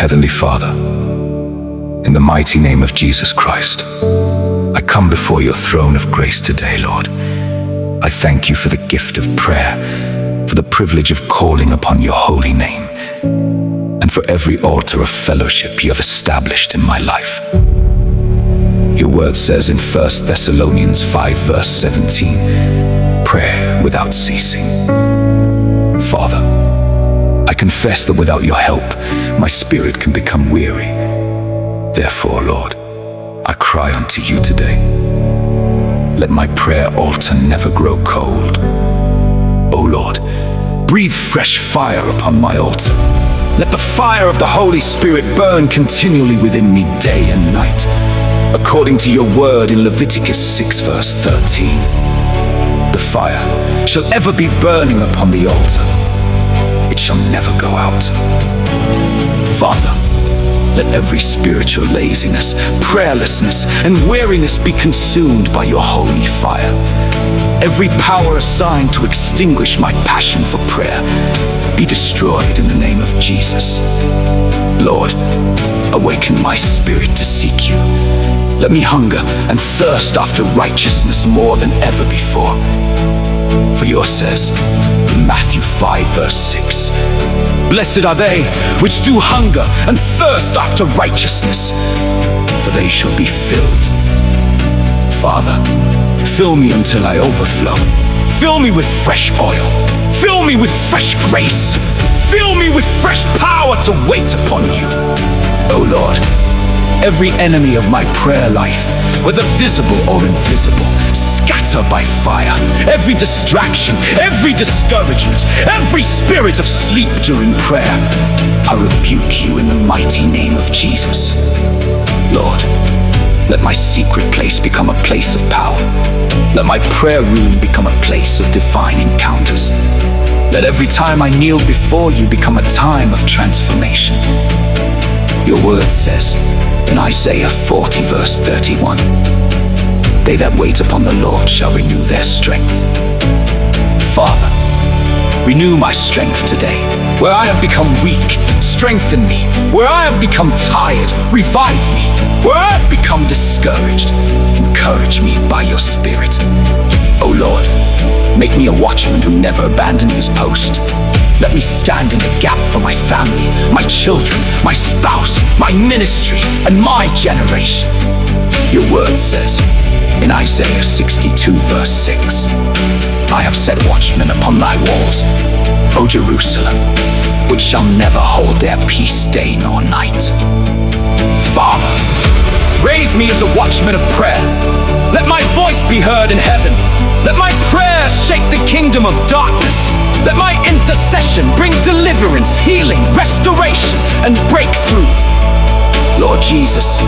Heavenly Father, in the mighty name of Jesus Christ, I come before your throne of grace today, Lord. I thank you for the gift of prayer, for the privilege of calling upon your holy name, and for every altar of fellowship you have established in my life. Your word says in 1 Thessalonians 5 verse 17, prayer without ceasing. Father, I confess that without your help, my spirit can become weary. Therefore, Lord, I cry unto you today. Let my prayer altar never grow cold. O Lord, breathe fresh fire upon my altar. Let the fire of the Holy Spirit burn continually within me day and night, according to your word in Leviticus 6 verse 13. The fire shall ever be burning upon the altar. It shall never go out. Father, let every spiritual laziness, prayerlessness, and weariness be consumed by your holy fire. Every power assigned to extinguish my passion for prayer be destroyed in the name of Jesus. Lord, awaken my spirit to seek you. Let me hunger and thirst after righteousness more than ever before. For yours says, in Matthew 5 verse 6, blessed are they which do hunger and thirst after righteousness, for they shall be filled. Father, fill me until I overflow. Fill me with fresh oil. Fill me with fresh grace. Fill me with fresh power to wait upon you. O Lord, every enemy of my prayer life, whether visible or invisible, scatter by fire. Every distraction, every discouragement, every spirit of sleep during prayer, I rebuke you in the mighty name of Jesus. Lord, let my secret place become a place of power. Let my prayer room become a place of divine encounters. Let every time I kneel before you become a time of transformation. Your word says in Isaiah 40 verse 31, they that wait upon the Lord shall renew their strength. Father, renew my strength today. Where I have become weak, strengthen me. Where I have become tired, revive me. Where I have become discouraged, encourage me by your Spirit. O Lord, make me a watchman who never abandons his post. Let me stand in the gap for my family, my children, my spouse, my ministry, and my generation. Your word says in Isaiah 62 verse 6, I have set watchmen upon thy walls, O Jerusalem, which shall never hold their peace day nor night. Father, raise me as a watchman of prayer. Let my voice be heard in heaven. Let my prayers shake the kingdom of darkness. Let my intercession bring deliverance, healing, restoration, and breakthrough. Lord Jesus,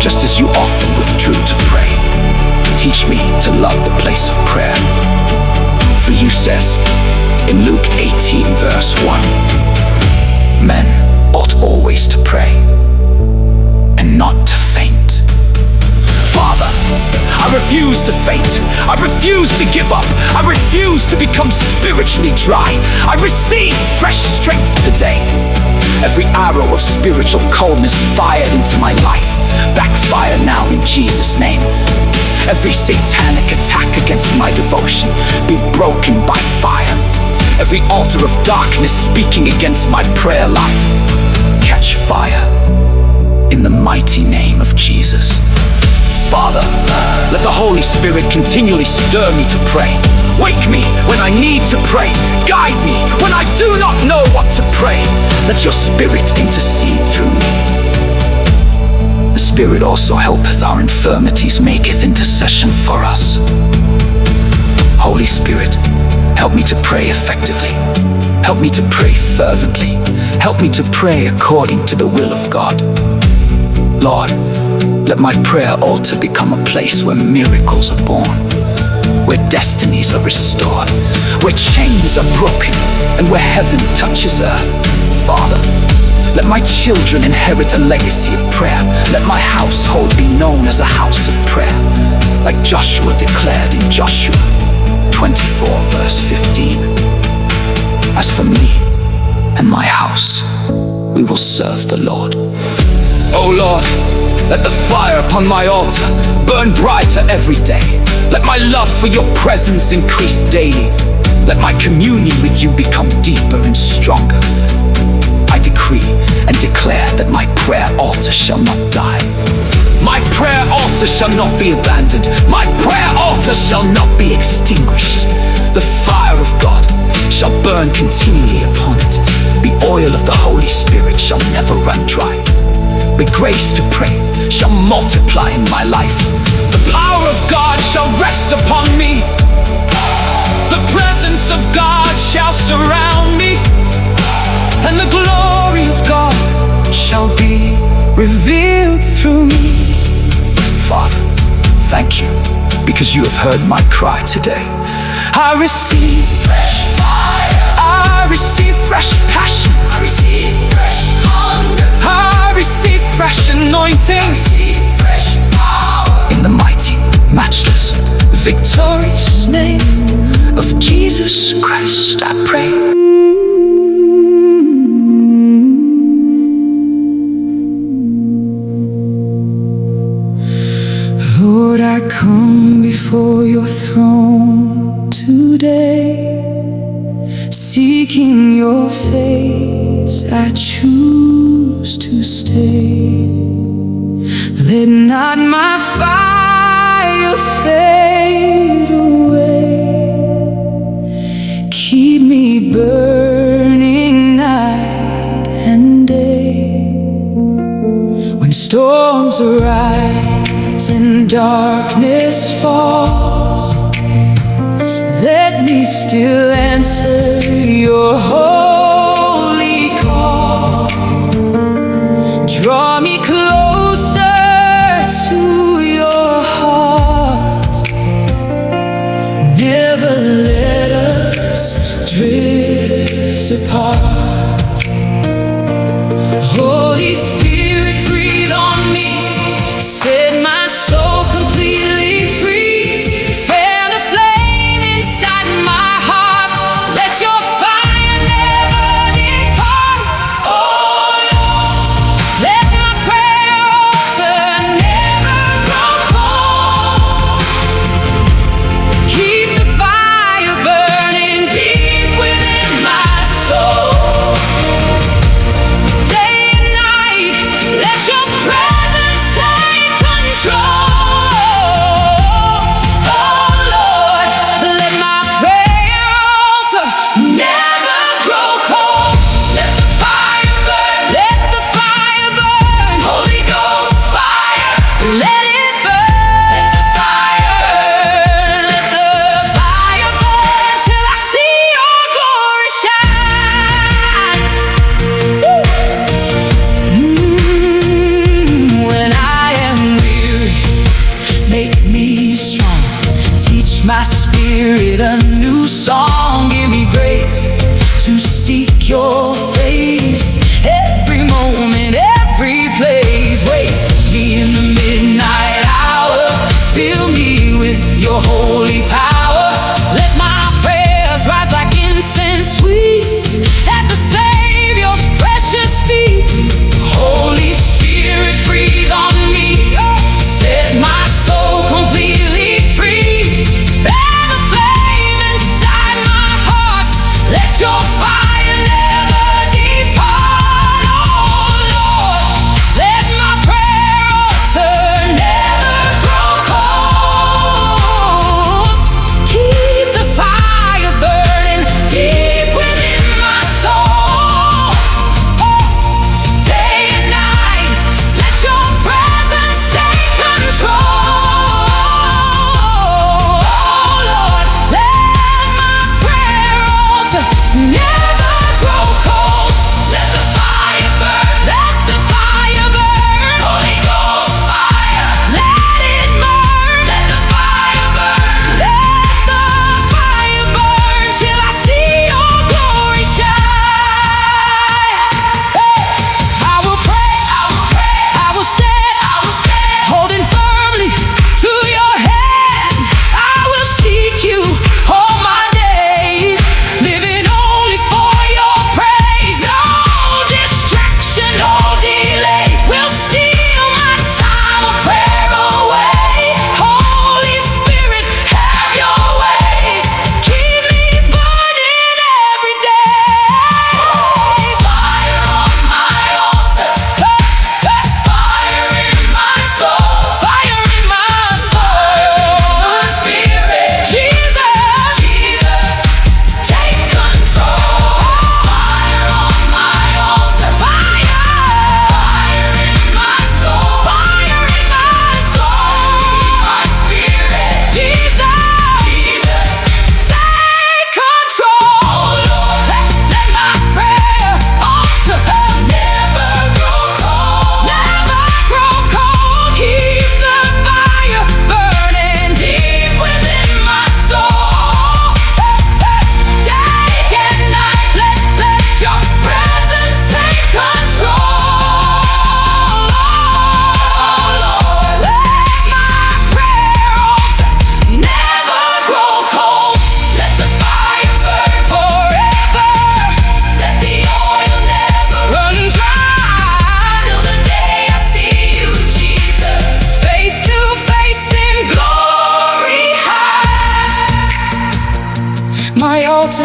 just as you often withdrew to pray, teach me to love the place of prayer. For you says in Luke 18 verse 1, men ought always to pray and not to faint. Father, I refuse to faint. I refuse to give up. I refuse to become spiritually dry. I receive fresh strength today. Every arrow of spiritual coldness fired into my life, backfire now in Jesus' name. Every satanic attack against my devotion be broken by fire. Every altar of darkness speaking against my prayer life, catch fire in the mighty name of Jesus. Father, let the Holy Spirit continually stir me to pray. Wake me when I need to pray. Guide me when I do not know what to pray. Let your Spirit intercede through me. The Spirit also helpeth our infirmities, maketh intercession for us. Holy Spirit, help me to pray effectively. Help me to pray fervently. Help me to pray according to the will of God. Lord, let my prayer altar become a place where miracles are born, where destinies are restored, where chains are broken, and where heaven touches earth. Father, let my children inherit a legacy of prayer. Let my household be known as a house of prayer, like Joshua declared in Joshua 24 verse 15. As for me and my house, we will serve the Lord. Oh Lord, let the fire upon my altar burn brighter every day. Let my love for your presence increase daily. Let my communion with you become deeper and stronger. I decree and declare that my prayer altar shall not die. My prayer altar shall not be abandoned. My prayer altar shall not be extinguished. The fire of God shall burn continually upon it. The oil of the Holy Spirit shall never run dry. The grace to pray shall multiply in my life. The power of God shall rest upon me. The presence of God shall surround me, and the glory of God shall be revealed through me. Father, thank you, because you have heard my cry today. I receive fresh fire. I receive fresh passion. I receive fresh hunger. I receive fresh anointing. I receive fresh power. In the mighty, matchless, victorious name of Jesus Christ, I pray. Lord, I come before your throne today, seeking your face. I choose to stay. Let not my fire fade away. Keep me burning night and day. When storms arise and darkness falls, let me still answer your holy call. Draw me closer to your heart. Never let us drift apart. Holy Spirit, breathe on me. Set my soul completely free. Fan the flame inside my heart. Let your fire never depart. Oh Lord, let my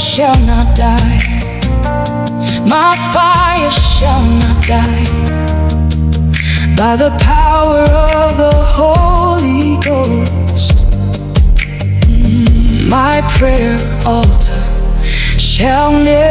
shall not die. My fire shall not die. By the power of the Holy Ghost, my prayer altar shall never